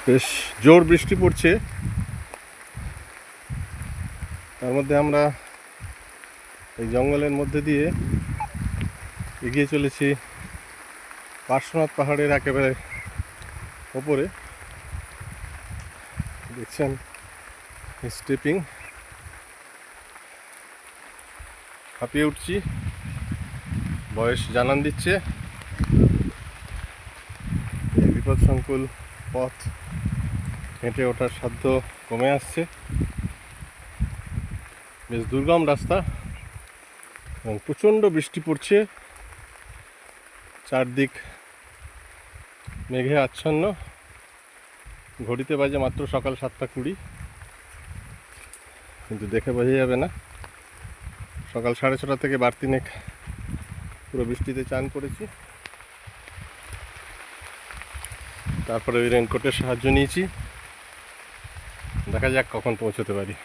বেশ জোর বৃষ্টি পড়ছে, তার মধ্যে আমরা এই জঙ্গলের মধ্যে দিয়ে এগিয়ে চলেছি পার্শ্বনাথ পাহাড়ের একেবারে ওপরে। দেখছেন স্টেপিং, হাঁপিয়ে উঠছি, বয়স জানান দিচ্ছে। এই বিপদসংকুল পথ হেঁটে ওঠার সাধ্য কমে আসছে। বেশ দুর্গম রাস্তা এবং প্রচণ্ড বৃষ্টি পড়ছে, চারদিক মেঘে আচ্ছন্ন। ঘড়িতে বাজে মাত্র সকাল 7:20, কিন্তু দেখে বোঝা যাবে না। সকাল 6:30 থেকে বাড়তিনেক পুরো বৃষ্টিতে চান করেছি, তারপরে ওই রেনকোটের সাহায্য নিয়েছি। দেখা যাক কখন পৌঁছতে পারি।